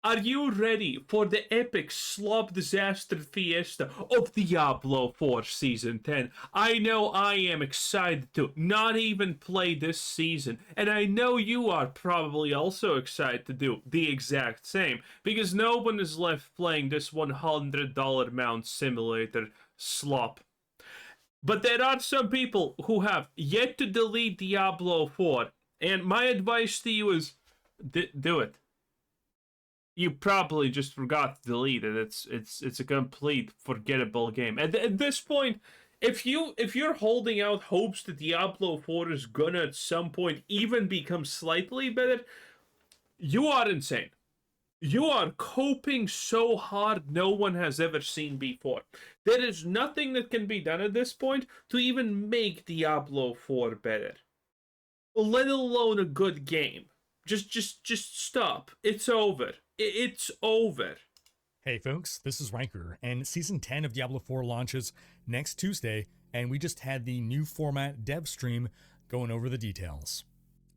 Are you ready for the epic slob disaster fiesta of Diablo 4 Season 10? I know I am excited to not even play this season, and I know you are probably also excited to do the exact same, because no one is left playing this $100 mount simulator slop. But there are some people who have yet to delete Diablo 4, and my advice to you is do it. You probably just forgot to delete it. It's a complete forgettable game. At this point, if you're holding out hopes that Diablo 4 is gonna at some point even become slightly better, you are insane. You are coping so hard no one has ever seen before. There is nothing that can be done at this point to even make Diablo 4 better, let alone a good game. Just stop. It's over. It's over. Hey folks, this is Riker, and Season 10 of Diablo 4 launches next Tuesday, and we just had the new format dev stream going over the details.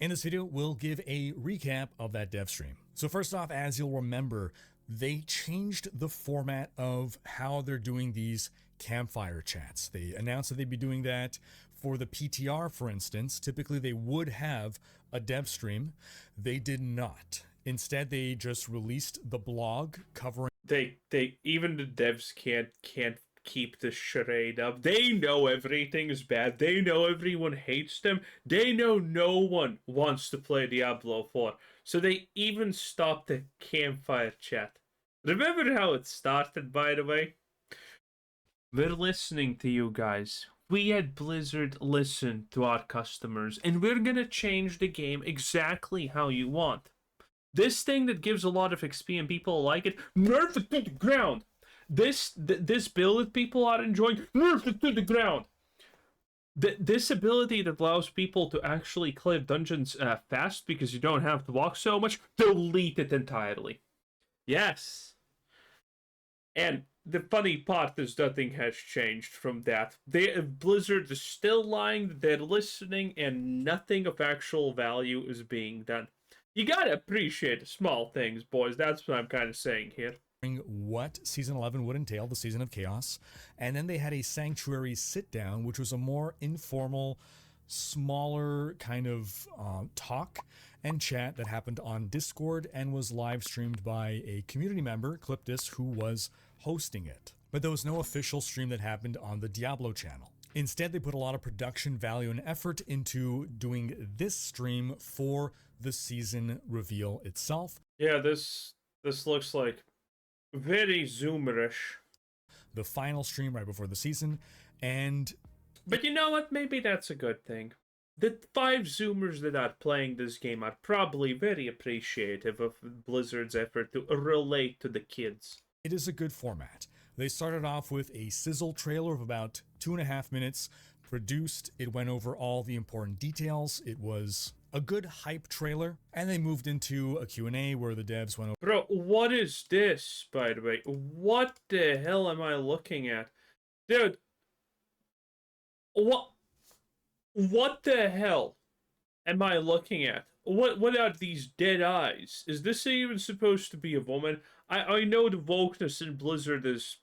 In this video, we'll give a recap of that dev stream. So first off, as you'll remember, they changed the format of how they're doing these campfire chats. They announced that they'd be doing that for the PTR, for instance. Typically, they would have a dev stream. They did not. Instead, they just released the blog covering. They even the devs can't keep the charade up. They know everything is bad. They know everyone hates them. They know no one wants to play Diablo 4. So they even stopped the campfire chat. Remember how it started, by the way? We're listening to you guys. We at Blizzard listen to our customers, and we're gonna change the game exactly how you want. This thing that gives a lot of XP and people like it, nerf it to the ground. This build that people are enjoying, nerf it to the ground. This ability that allows people to actually clear dungeons fast because you don't have to walk so much, delete it entirely. Yes. And the funny part is nothing has changed from that. Blizzard is still lying, they're listening, and nothing of actual value is being done. You gotta appreciate the small things, boys. That's what I'm kind of saying here. What Season 11 would entail, the Season of Chaos. And then they had a Sanctuary sit-down, which was a more informal, smaller kind of talk and chat that happened on Discord and was live streamed by a community member, Cliptus, who was hosting it. But there was no official stream that happened on the Diablo channel. Instead, they put a lot of production value and effort into doing this stream for the season reveal itself. Yeah, this looks like very zoomerish. The final stream right before the season, and... But you know what? Maybe that's a good thing. The 5 Zoomers that are playing this game are probably very appreciative of Blizzard's effort to relate to the kids. It is a good format. They started off with a sizzle trailer of about 2.5 minutes produced. It went over all the important details. It was a good hype trailer, and they moved into a Q&A where the devs went over. Bro, what is this, by the way? What the hell am I looking at? Dude, what the hell am I looking at? What are these dead eyes? Is this even supposed to be a woman? I know the wokeness in Blizzard is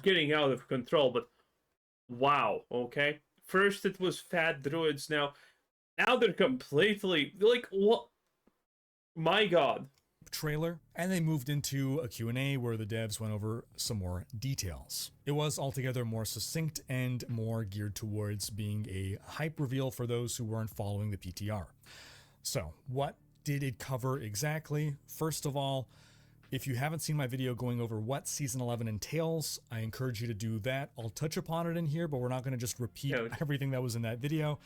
getting out of control, but wow, okay? First it was fat druids, now they're completely, like, what? My god. Trailer, and they moved into a Q&A where the devs went over some more details. It was altogether more succinct and more geared towards being a hype reveal for those who weren't following the PTR. So, what did it cover exactly? First of all, if you haven't seen my video going over what Season 11 entails, I encourage you to do that. I'll touch upon it in here, but we're not going to just repeat everything that was in that video.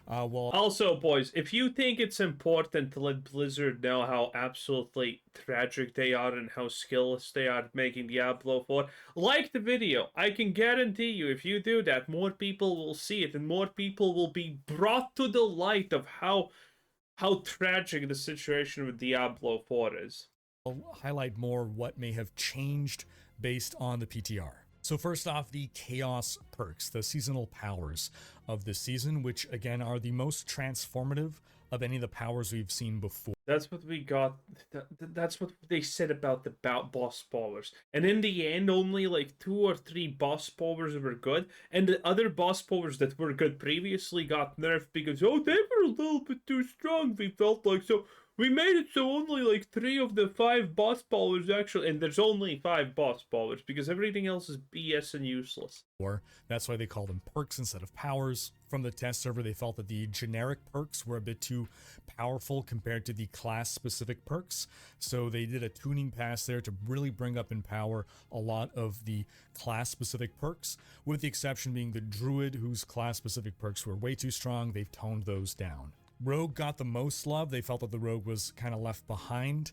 Also, boys, if you think it's important to let Blizzard know how absolutely tragic they are and how skillless they are at making Diablo 4, like the video. I can guarantee you, if you do that, more people will see it and more people will be brought to the light of how tragic the situation with Diablo 4 is. I'll highlight more what may have changed based on the PTR. So first off, the Chaos perks, the seasonal powers of this season, which again are the most transformative of any of the powers we've seen before. That's what we got. That's what they said about the boss powers. And in the end, only like 2 or 3 boss powers were good. And the other boss powers that were good previously got nerfed because, oh, they were a little bit too strong, we felt like. So we made it so only like 3 of the 5 boss powers actually. And there's only 5 boss powers because everything else is BS and useless. That's why they call them perks instead of powers. From the test server, they felt that the generic perks were a bit too powerful compared to the class-specific perks. So they did a tuning pass there to really bring up in power a lot of the class-specific perks, with the exception being the Druid, whose class-specific perks were way too strong. They've toned those down. Rogue got the most love. They felt that the Rogue was kind of left behind.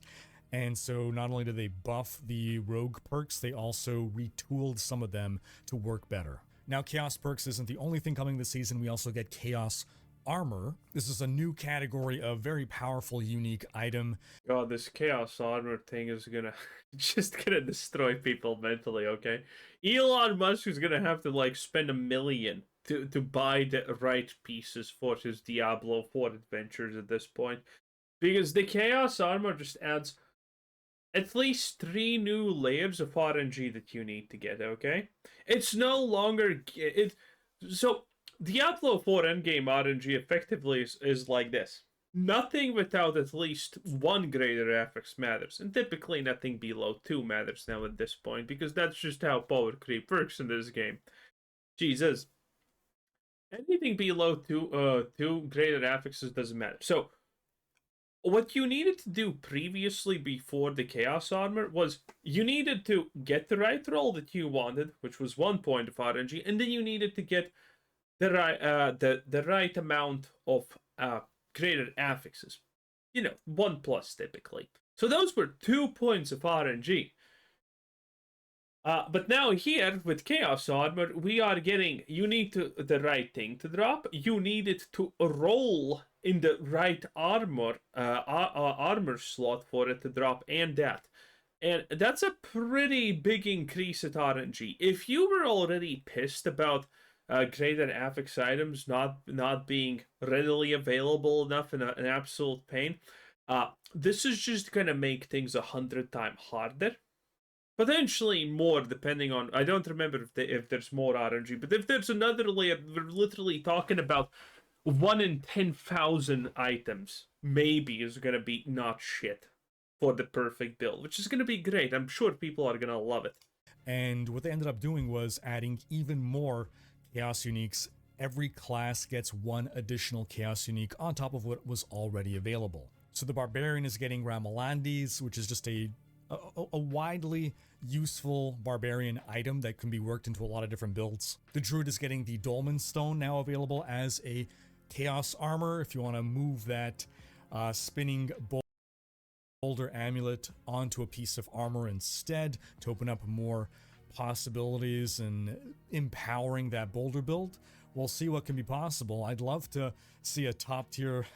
And so not only did they buff the rogue perks, they also retooled some of them to work better. Now, Chaos perks isn't the only thing coming this season. We also get Chaos armor. This is a new category of very powerful, unique item. God, this Chaos armor thing is gonna just gonna destroy people mentally, okay? Elon Musk is gonna have to like spend $1 million to buy the right pieces for his Diablo 4 adventures at this point. Because the Chaos armor just adds at least 3 new layers of RNG that you need to get, okay? It's no longer... So, Diablo 4 endgame RNG effectively is like this. Nothing without at least 1 greater affix matters, and typically nothing below 2 matters now at this point, because that's just how power creep works in this game. Jesus. Anything below 2 greater affixes doesn't matter. So, what you needed to do previously before the Chaos Armor was you needed to get the right roll that you wanted, which was 1 point of RNG, and then you needed to get the right amount of greater affixes. 1+ typically. So those were 2 points of RNG. But now here with Chaos Armor, we are getting, you need the right thing to drop. You need it to roll in the right armor slot for it to drop, and that's a pretty big increase at RNG. If you were already pissed about greater affix items not being readily available enough and an absolute pain, this is just gonna make things 100 times harder. Potentially more, depending on... I don't remember if there's more RNG, but if there's another layer, we're literally talking about 1 in 10,000 items maybe is going to be not shit for the perfect build, which is going to be great. I'm sure people are going to love it. And what they ended up doing was adding even more Chaos Uniques. Every class gets 1 additional Chaos Unique on top of what was already available. So the Barbarian is getting Ramalandis, which is just a widely useful barbarian item that can be worked into a lot of different builds. The Druid is getting the Dolmen Stone, now available as a Chaos Armor if you want to move that spinning boulder amulet onto a piece of armor instead to open up more possibilities and empowering that boulder build. We'll see what can be possible. I'd love to see a top tier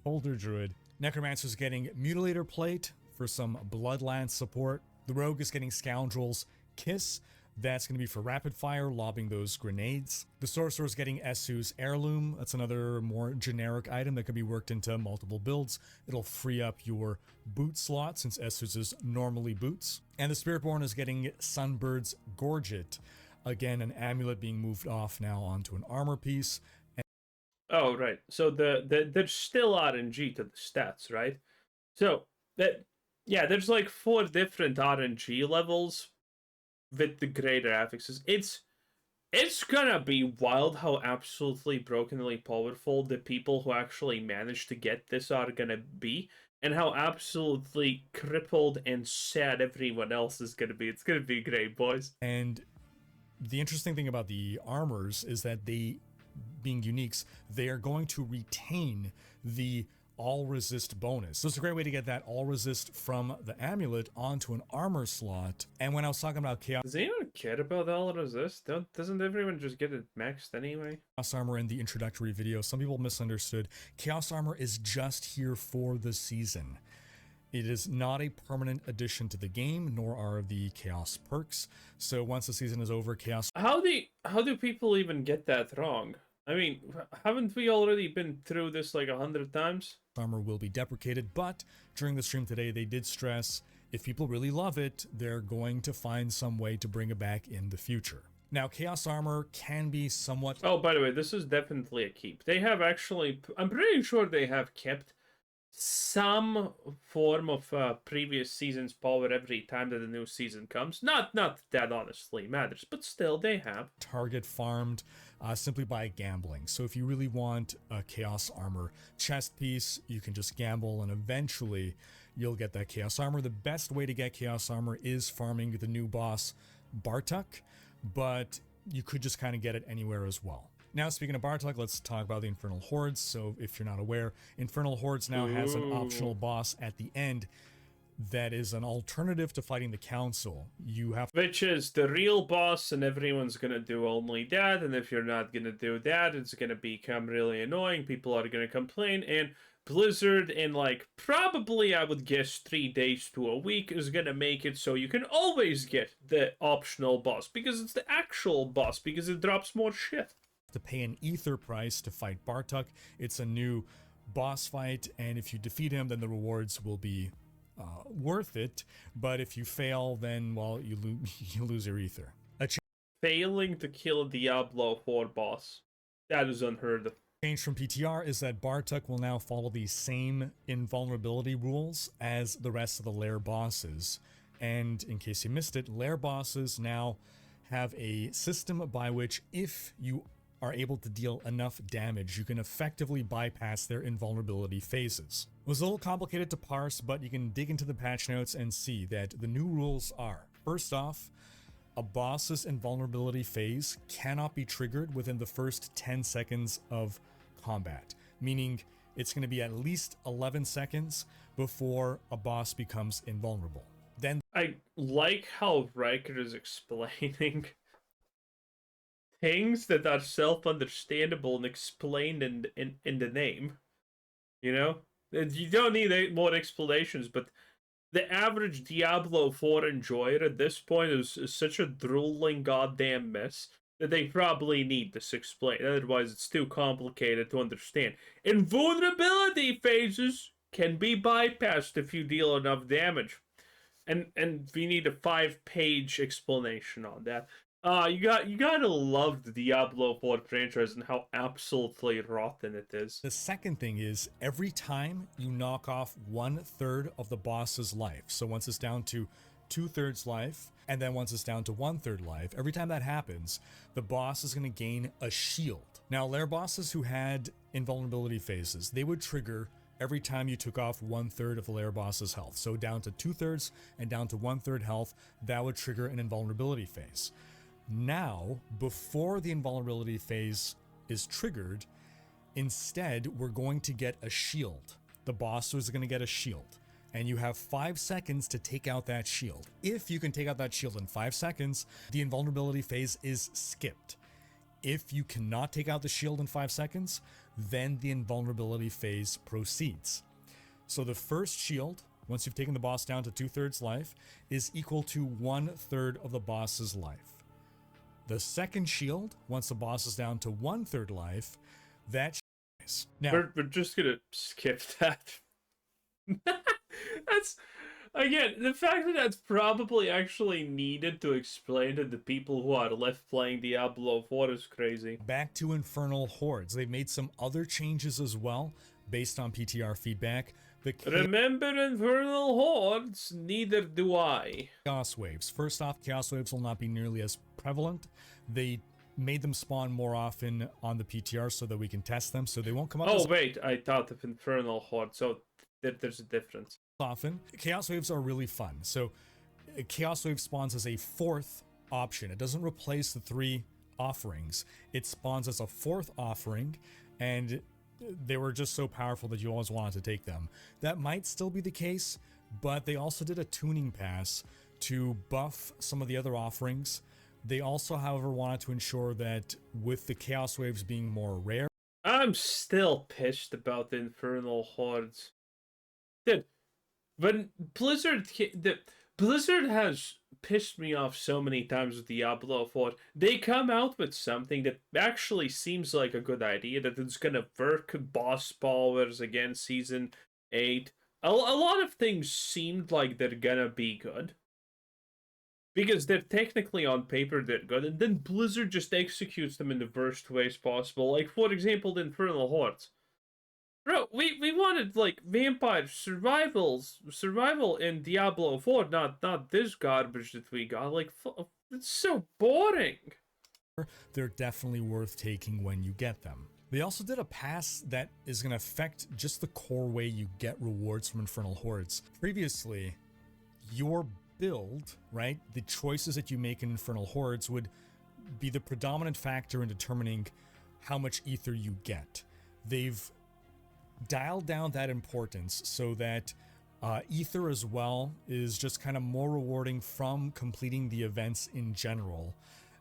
boulder druid. Necromancer's getting Mutilator Plate for some Bloodlance support. The Rogue is getting Scoundrel's Kiss. That's going to be for rapid fire, lobbing those grenades. The Sorcerer is getting Esu's Heirloom. That's another more generic item that can be worked into multiple builds. It'll free up your boot slot since Esu's is normally boots. And the Spiritborn is getting Sunbird's Gorget. Again, an amulet being moved off now onto an armor piece. Oh, right. So there's still RNG to the stats, right? So there's like 4 different RNG levels with the greater affixes. It's gonna be wild how absolutely brokenly powerful the people who actually manage to get this are gonna be, and how absolutely crippled and sad everyone else is gonna be. It's gonna be great, boys. And the interesting thing about the armors is that they, being uniques, they are going to retain the all resist bonus. So it's a great way to get that all resist from the amulet onto an armor slot. And when I was talking about Chaos... Does anyone care about all resist? Doesn't everyone just get it maxed anyway? Chaos Armor in the introductory video, some people misunderstood. Chaos Armor is just here for the season. It is not a permanent addition to the game, nor are the Chaos perks. So once the season is over, Chaos How do people even get that wrong? I mean, haven't we already been through this like 100 times? armor will be deprecated, but during the stream today, they did stress if people really love it, they're going to find some way to bring it back in the future. Now, Chaos Armor can be somewhat... Oh, by the way, this is definitely a keep. They have actually, I'm pretty sure they have kept some form of previous season's power every time that a new season comes. Not that honestly matters, but still they have. Target farmed simply by gambling. So if you really want a Chaos Armor chest piece, you can just gamble and eventually you'll get that Chaos Armor. The best way to get Chaos Armor is farming the new boss, Bartuk, but you could just kind of get it anywhere as well. Now, speaking of Bartuk, let's talk about the Infernal Hordes. So if you're not aware, Infernal Hordes now has an optional boss at the end that is an alternative to fighting the Council. You have... Which is the real boss, and everyone's gonna do only that, and if you're not gonna do that, it's gonna become really annoying. People are gonna complain, and Blizzard in like probably I would guess 3 days to a week is gonna make it so you can always get the optional boss because it's the actual boss because it drops more shit. To pay an ether price to fight Bartuk. It's a new boss fight, and if you defeat him, then the rewards will be worth it. But if you fail, then well, you lose your ether. Failing to kill a Diablo 4 boss, that is unheard of. Change from PTR is that Bartuk will now follow the same invulnerability rules as the rest of the lair bosses. And in case you missed it, lair bosses now have a system by which if you are able to deal enough damage, you can effectively bypass their invulnerability phases. It was a little complicated to parse, but you can dig into the patch notes and see that the new rules are, first off, a boss's invulnerability phase cannot be triggered within the first 10 seconds of combat, meaning it's going to be at least 11 seconds before a boss becomes invulnerable. Then I like how Riker is explaining things that are self-understandable and explained in the name. You know? You don't need more explanations, but the average Diablo 4 enjoyer at this point is such a drooling goddamn mess that they probably need this explained. Otherwise, it's too complicated to understand. Invulnerability phases can be bypassed if you deal enough damage. And we need a 5-page explanation on that. You gotta love the Diablo 4 franchise and how absolutely rotten it is. the second thing is every time you knock off 1/3 of the boss's life, so once it's down to 2/3 life, and then once it's down to 1/3 life, every time that happens, the boss is going to gain a shield. Now, lair bosses who had invulnerability phases, they would trigger every time you took off 1/3 of the lair boss's health. So down to 2/3 and down to 1/3 health, that would trigger an invulnerability phase. Now, before the invulnerability phase is triggered, instead, we're going to get a shield. The boss is going to get a shield, and you have 5 seconds to take out that shield. If you can take out that shield in 5 seconds, the invulnerability phase is skipped. If you cannot take out the shield in 5 seconds, then the invulnerability phase proceeds. So the first shield, once you've taken the boss down to 2/3 life, is equal to 1/3 of the boss's life. The second shield, once the boss is down to 1/3 life, that is. Now, We're just gonna skip that. That's, again, the fact that that's probably actually needed to explain to the people who are left playing Diablo 4 is crazy. back to Infernal Hordes. They've made some other changes as well, based on PTR feedback. The Remember Infernal Hordes? Neither do I. Chaos Waves. First off, Chaos Waves will not be nearly as prevalent. They made them spawn more often on the PTR so that we can test them, so they won't come up Oh as wait, I thought of Infernal Horde, so there's a difference. often. Chaos Waves are really fun. So Chaos Wave spawns as a 4th option. It doesn't replace the 3 offerings. It spawns as a 4th offering, and they were just so powerful that you always wanted to take them. That might still be the case, but they also did a tuning pass to buff some of the other offerings. They also, however, wanted to ensure that with the Chaos Waves being more rare... I'm still pissed about the Infernal Hordes. Dude, when Blizzard has pissed me off so many times with Diablo 4. They come out with something that actually seems like a good idea, that it's gonna work boss powers again season 8. A lot of things seemed like they're gonna be good. Because they're technically on paper they're good, and then Blizzard just executes them in the worst ways possible. Like, for example, the Infernal Hordes. Bro, we wanted like vampire survival in Diablo 4, not this garbage that we got. Like, it's so boring. They're definitely worth taking when you get them. They also did a pass that is going to affect just the core way you get rewards from Infernal Hordes. Previously, your build, right, the choices that you make in Infernal Hordes would be the predominant factor in determining how much ether you get. They've dialed down that importance so that ether as well is just kind of more rewarding from completing the events in general,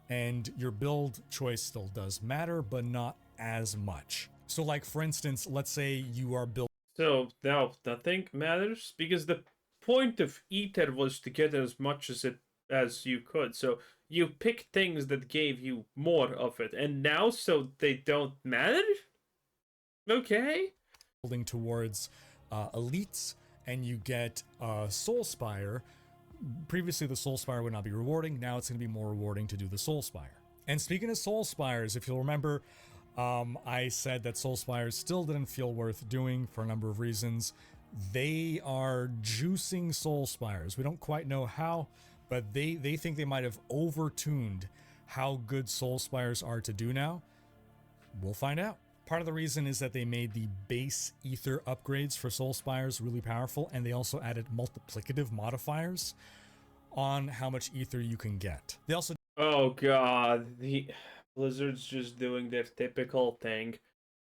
and your build choice still does matter, but not as much. So like, for instance, let's say you are building, so now nothing matters, because the point of ether was to get as much as you could, so you pick things that gave you more of it, and now so they don't matter. Okay. building towards elites, and you get Soul Spire. Previously, the Soul Spire would not be rewarding. Now it's going to be more rewarding to do the Soul Spire. And speaking of Soul Spires, if you'll remember, I said that Soul Spires still didn't feel worth doing for a number of reasons. They are juicing Soul Spires. We don't quite know how, but they think they might have overtuned how good Soul Spires are to do now. We'll find out. Part of the reason is that they made the base ether upgrades for Soul Spires really powerful, and they also added multiplicative modifiers on how much ether you can get. They also... Oh god, the Blizzard's just doing their typical thing.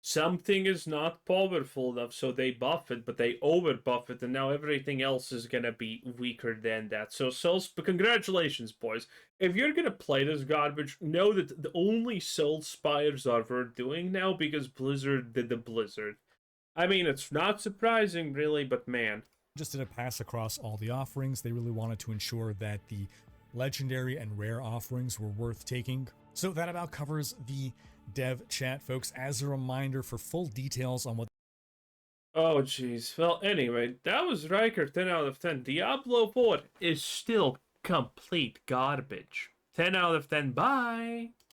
Something is not powerful enough, so they buff it, but they over buff it, and now everything else is gonna be weaker than that. So, but congratulations, boys. If you're gonna play this garbage, know that the only Soul Spires are worth doing now because Blizzard did the Blizzard. I mean, it's not surprising, really, but man. just did a pass across all the offerings. They really wanted to ensure that the legendary and rare offerings were worth taking. So that about covers the dev chat, folks. As a reminder, for full details on what... Oh, jeez. Well, anyway, that was Riker 10 out of 10. Diablo 4 is still complete garbage. 10 out of 10. Bye!